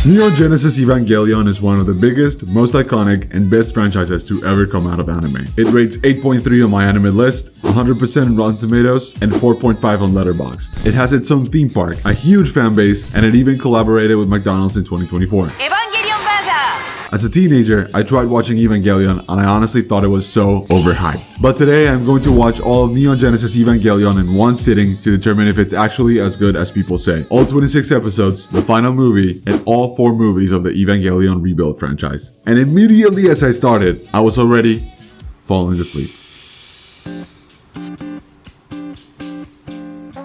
Neon Genesis Evangelion is one of the biggest, most iconic, and best franchises to ever come out of anime. It rates 8.3 on my anime list, 100% on Rotten Tomatoes, and 4.5 on Letterboxd. It has its own theme park, a huge fan base, and it even collaborated with McDonald's in 2024. EVANGELION burger! As a teenager, I tried watching Evangelion and I honestly thought it was so overhyped. But today I'm going to watch all of Neon Genesis Evangelion in one sitting to determine if it's actually as good as people say. All 26 episodes, the final movie, and all 4 movies of the Evangelion Rebuild franchise. And immediately as I started, I was already falling asleep.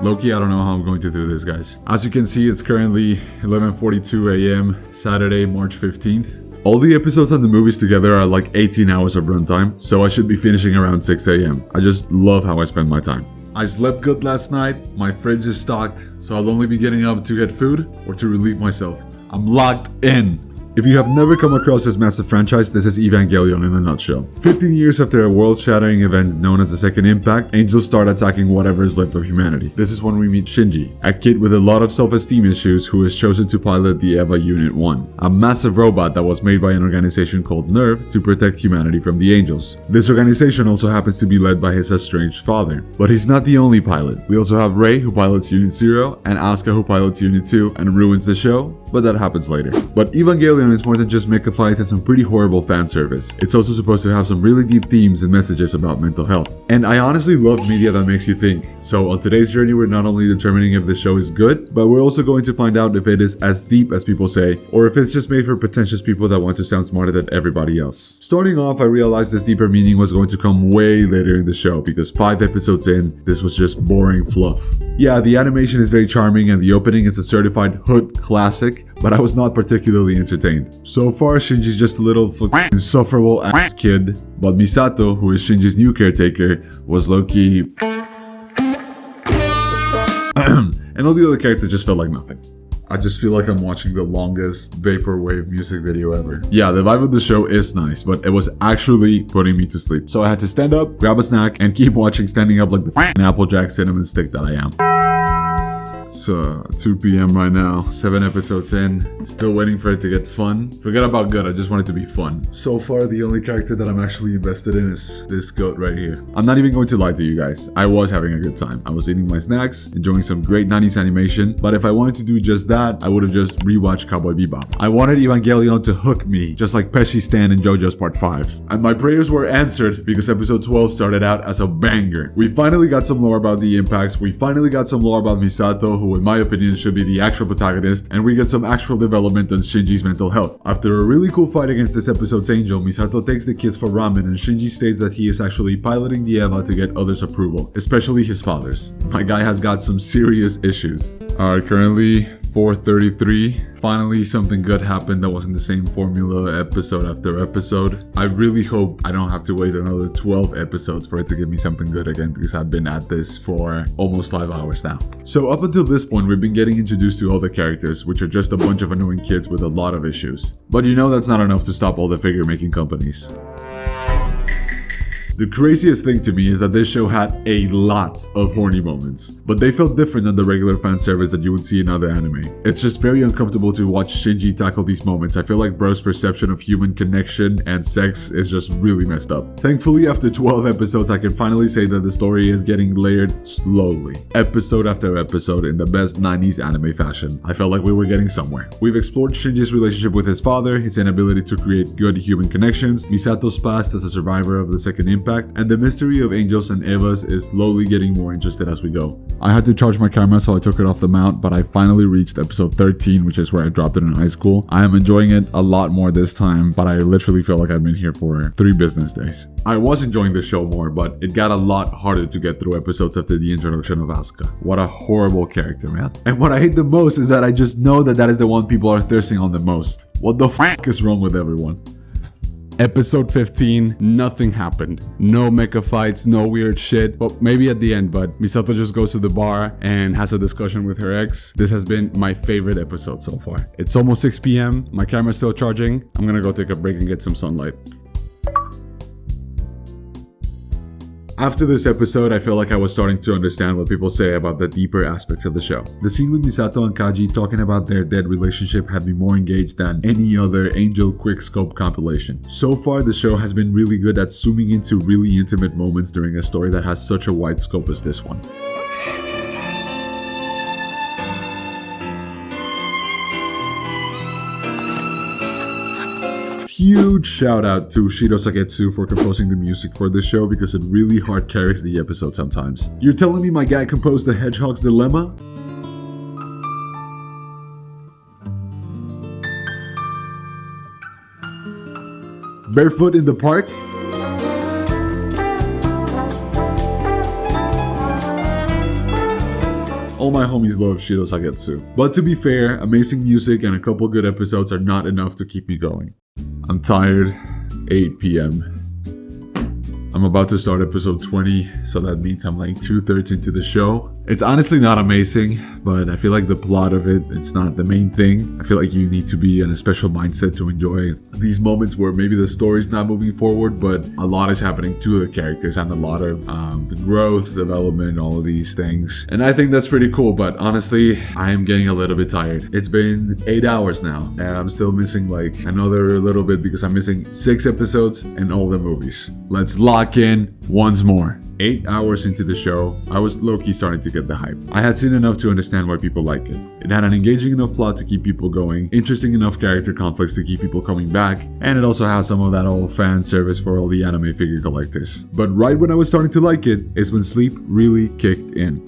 Low-key, I don't know how I'm going to do this, guys. As you can see, it's currently 11:42 a.m. Saturday, March 15th. All the episodes and the movies together are like 18 hours of runtime, so I should be finishing around 6 a.m. I just love how I spend my time. I slept good last night, my fridge is stocked, so I'll only be getting up to get food or to relieve myself. I'm locked in. If you have never come across this massive franchise, this is Evangelion in a nutshell. 15 years after a world-shattering event known as the Second Impact, angels start attacking whatever is left of humanity. This is when we meet Shinji, a kid with a lot of self-esteem issues who is chosen to pilot the EVA Unit 1, a massive robot that was made by an organization called NERV to protect humanity from the angels. This organization also happens to be led by his estranged father. But he's not the only pilot. We also have Rei, who pilots Unit 0, and Asuka, who pilots Unit 2 and ruins the show, but that happens later. But Evangelion is more than just mecha fights and some pretty horrible fan service. It's also supposed to have some really deep themes and messages about mental health. And I honestly love media that makes you think. So on today's journey, we're not only determining if the show is good, but we're also going to find out if it is as deep as people say, or if it's just made for pretentious people that want to sound smarter than everybody else. Starting off, I realized this deeper meaning was going to come way later in the show, because 5 episodes in, this was just boring fluff. Yeah, the animation is very charming and the opening is a certified hood classic, but I was not particularly entertained. So far, Shinji's just a little insufferable ass kid, but Misato, who is Shinji's new caretaker, was low-key and all the other characters just felt like nothing. I just feel like I'm watching the longest vaporwave music video ever. Yeah, the vibe of the show is nice, but it was actually putting me to sleep. So I had to stand up, grab a snack, and keep watching standing up like the Applejack cinnamon stick that I am. It's 2 p.m. right now, 7 episodes in, still waiting for it to get fun. Forget about good, I just want it to be fun. So far, the only character that I'm actually invested in is this goat right here. I'm not even going to lie to you guys, I was having a good time. I was eating my snacks, enjoying some great 90s animation, but if I wanted to do just that, I would have just rewatched Cowboy Bebop. I wanted Evangelion to hook me, just like Pesci Stan in JoJo's Part 5. And my prayers were answered because episode 12 started out as a banger. We finally got some lore about the impacts, we finally got some lore about Misato, who in my opinion should be the actual protagonist, and we get some actual development on Shinji's mental health. After a really cool fight against this episode's angel, Misato takes the kids for ramen and Shinji states that he is actually piloting the EVA to get others' approval, especially his father's. My guy has got some serious issues. Alright, currently 4:33. Finally, something good happened that wasn't the same formula episode after episode. I really hope I don't have to wait another 12 episodes for it to give me something good again, because I've been at this for almost 5 hours now. So up until this point, we've been getting introduced to all the characters, which are just a bunch of annoying kids with a lot of issues. But you know that's not enough to stop all the figure-making companies. The craziest thing to me is that this show had a lot of horny moments, but they felt different than the regular fan service that you would see in other anime. It's just very uncomfortable to watch Shinji tackle these moments. I feel like bro's perception of human connection and sex is just really messed up. Thankfully, after 12 episodes, I can finally say that the story is getting layered slowly, episode after episode, in the best 90s anime fashion. I felt like we were getting somewhere. We've explored Shinji's relationship with his father, his inability to create good human connections, Misato's past as a survivor of the Second Impact, and the mystery of angels and Evas is slowly getting more interested as we go. I had to charge my camera, so I took it off the mount, but I finally reached episode 13, which is where I dropped it in high school. I am enjoying it a lot more this time, but I literally feel like I've been here for 3 business days. I was enjoying the show more, but it got a lot harder to get through episodes after the introduction of Asuka. What a horrible character, man. And what I hate the most is that I just know that that is the one people are thirsting on the most. What the f*** is wrong with everyone? Episode 15, nothing happened. No mecha fights, no weird shit. Well, maybe at the end, but Misato just goes to the bar and has a discussion with her ex. This has been my favorite episode so far. It's almost 6 p.m. My camera's still charging. I'm gonna go take a break and get some sunlight. After this episode, I feel like I was starting to understand what people say about the deeper aspects of the show. The scene with Misato and Kaji talking about their dead relationship had me more engaged than any other Angel Quickscope compilation. So far, the show has been really good at zooming into really intimate moments during a story that has such a wide scope as this one. Huge shout out to Shiro Sagetsu for composing the music for this show because it really hard carries the episode sometimes. You're telling me my guy composed The Hedgehog's Dilemma? Barefoot in the Park? All my homies love Shiro Sagetsu. But to be fair, amazing music and a couple good episodes are not enough to keep me going. I'm tired. 8 p.m. I'm about to start episode 20, so that means I'm like 2/3 into the show. It's honestly not amazing, but I feel like the plot of it's not the main thing. I feel like you need to be in a special mindset to enjoy these moments where maybe the story's not moving forward, but a lot is happening to the characters and a lot of the growth, development, all of these things. And I think that's pretty cool, but honestly, I am getting a little bit tired. It's been 8 hours now, and I'm still missing like another little bit because I'm missing 6 episodes and all the movies. Let's lock in once more. 8 hours into the show, I was low-key starting to get the hype. I had seen enough to understand why people like it. It had an engaging enough plot to keep people going, interesting enough character conflicts to keep people coming back, and it also has some of that old fan service for all the anime figure collectors. But right when I was starting to like it, is when sleep really kicked in.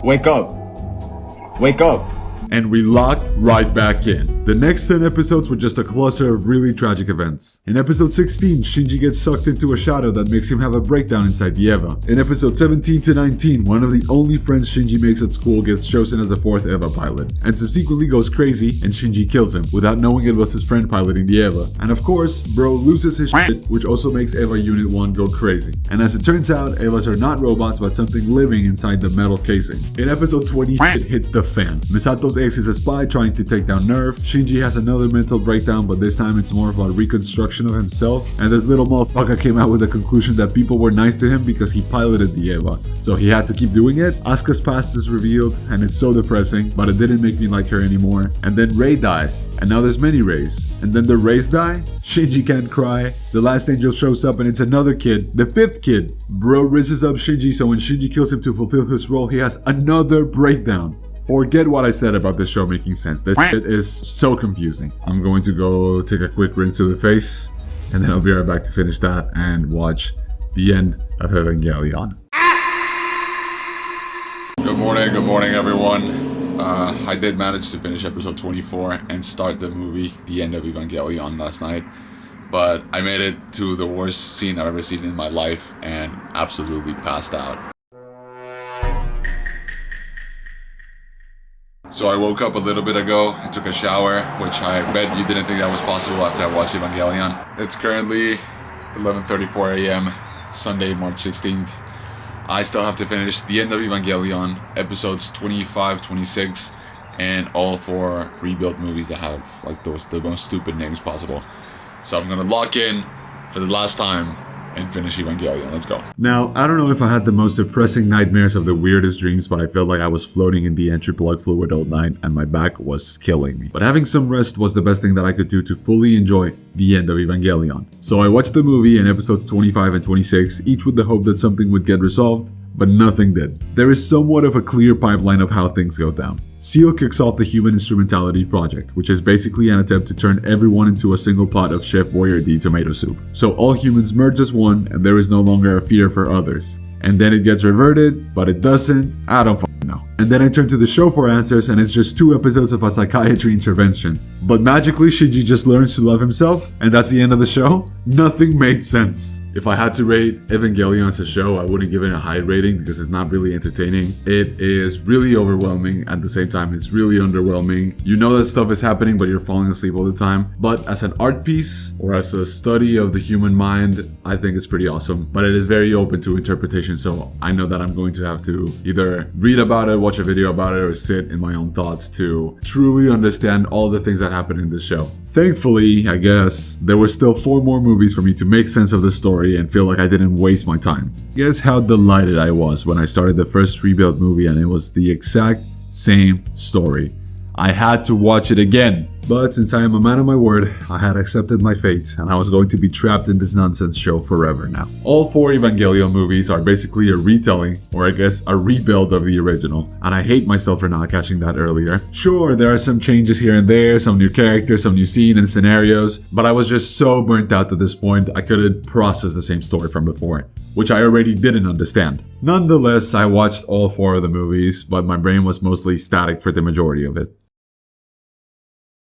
Wake up! Wake up! And we locked right back in. The next 10 episodes were just a cluster of really tragic events. In episode 16, Shinji gets sucked into a shadow that makes him have a breakdown inside the EVA. In episode 17 to 19, one of the only friends Shinji makes at school gets chosen as the 4th EVA pilot, and subsequently goes crazy and Shinji kills him, without knowing it was his friend piloting the EVA. And of course, bro loses his shit, which also makes EVA Unit 1 go crazy. And as it turns out, EVAs are not robots but something living inside the metal casing. In episode 20, it hits the fan. Misato's ex is a spy trying to take down Nerve. Shinji has another mental breakdown, but this time it's more of a reconstruction of himself. And this little motherfucker came out with the conclusion that people were nice to him because he piloted the EVA, so he had to keep doing it. Asuka's past is revealed, and it's so depressing, but it didn't make me like her anymore. And then Rei dies, and now there's many Reis. And then the Reis die? Shinji can't cry. The last angel shows up and it's another kid, the 5th kid. Bro rises up Shinji, so when Shinji kills him to fulfill his role, he has another breakdown. Forget what I said about this show making sense. This shit is so confusing. I'm going to go take a quick rinse to the face, and then I'll be right back to finish that and watch the end of Evangelion. Good morning everyone. I did manage to finish episode 24 and start the movie, the end of Evangelion, last night. But I made it to the worst scene I've ever seen in my life and absolutely passed out. So I woke up a little bit ago, I took a shower, which I bet you didn't think that was possible after I watched Evangelion. It's currently 11:34 a.m., Sunday, March 16th. I still have to finish the end of Evangelion, episodes 25, 26, and all 4 rebuilt movies that have like the most stupid names possible. So I'm gonna lock in for the last time and finish Evangelion. Let's go. Now, I don't know if I had the most depressing nightmares of the weirdest dreams, but I felt like I was floating in the entry plug fluid all night and my back was killing me. But having some rest was the best thing that I could do to fully enjoy the end of Evangelion. So I watched the movie in episodes 25 and 26, each with the hope that something would get resolved, but nothing did. There is somewhat of a clear pipeline of how things go down. Seal kicks off the Human Instrumentality Project, which is basically an attempt to turn everyone into a single pot of Chef Boyardee tomato soup. So all humans merge as one, and there is no longer a fear for others. And then it gets reverted, but it doesn't. I don't fucking know. And then I turn to the show for answers, and it's just 2 episodes of a psychiatry intervention. But magically, Shinji just learns to love himself, and that's the end of the show? Nothing made sense. If I had to rate Evangelion as a show, I wouldn't give it a high rating because it's not really entertaining. It is really overwhelming. At the same time, it's really underwhelming. You know that stuff is happening, but you're falling asleep all the time. But as an art piece or as a study of the human mind, I think it's pretty awesome. But it is very open to interpretation, so I know that I'm going to have to either read about it, watch a video about it, or sit in my own thoughts to truly understand all the things that happen in this show. Thankfully, I guess, there were still 4 more movies for me to make sense of the story and feel like I didn't waste my time. Guess how delighted I was when I started the first Rebuild movie and it was the exact same story. I had to watch it again. But since I am a man of my word, I had accepted my fate and I was going to be trapped in this nonsense show forever now. All 4 Evangelion movies are basically a retelling, or I guess a rebuild of the original, and I hate myself for not catching that earlier. Sure, there are some changes here and there, some new characters, some new scene and scenarios, but I was just so burnt out at this point I couldn't process the same story from before, which I already didn't understand. Nonetheless, I watched all 4 of the movies, but my brain was mostly static for the majority of it.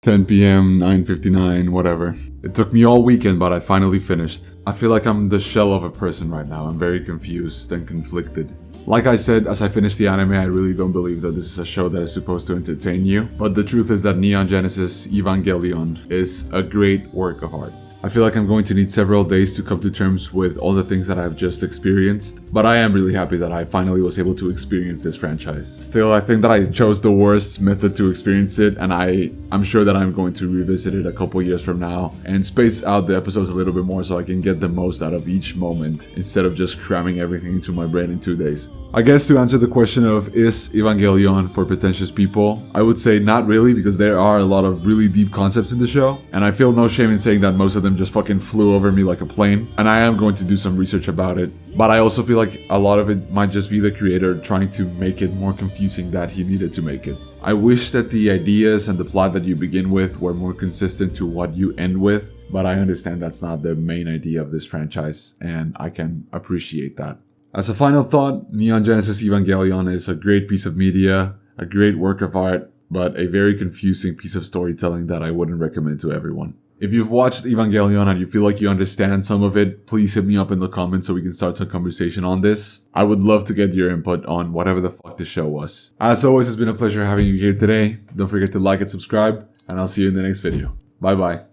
10 p.m., 9:59, whatever. It took me all weekend, but I finally finished. I feel like I'm the shell of a person right now. I'm very confused and conflicted. Like I said, as I finished the anime, I really don't believe that this is a show that is supposed to entertain you. But the truth is that Neon Genesis Evangelion is a great work of art. I feel like I'm going to need several days to come to terms with all the things that I've just experienced, but I am really happy that I finally was able to experience this franchise. Still, I think that I chose the worst method to experience it, and I'm sure that I'm going to revisit it a couple years from now and space out the episodes a little bit more so I can get the most out of each moment instead of just cramming everything into my brain in 2 days. I guess to answer the question of is Evangelion for pretentious people, I would say not really, because there are a lot of really deep concepts in the show, and I feel no shame in saying that most of them just fucking flew over me like a plane, and I am going to do some research about it. But I also feel like a lot of it might just be the creator trying to make it more confusing than he needed to make it. I wish that the ideas and the plot that you begin with were more consistent to what you end with, but I understand that's not the main idea of this franchise, and I can appreciate that. As a final thought, Neon Genesis Evangelion is a great piece of media, a great work of art, but a very confusing piece of storytelling that I wouldn't recommend to everyone. If you've watched Evangelion and you feel like you understand some of it, please hit me up in the comments so we can start some conversation on this. I would love to get your input on whatever the fuck this show was. As always, it's been a pleasure having you here today. Don't forget to like and subscribe, and I'll see you in the next video. Bye bye.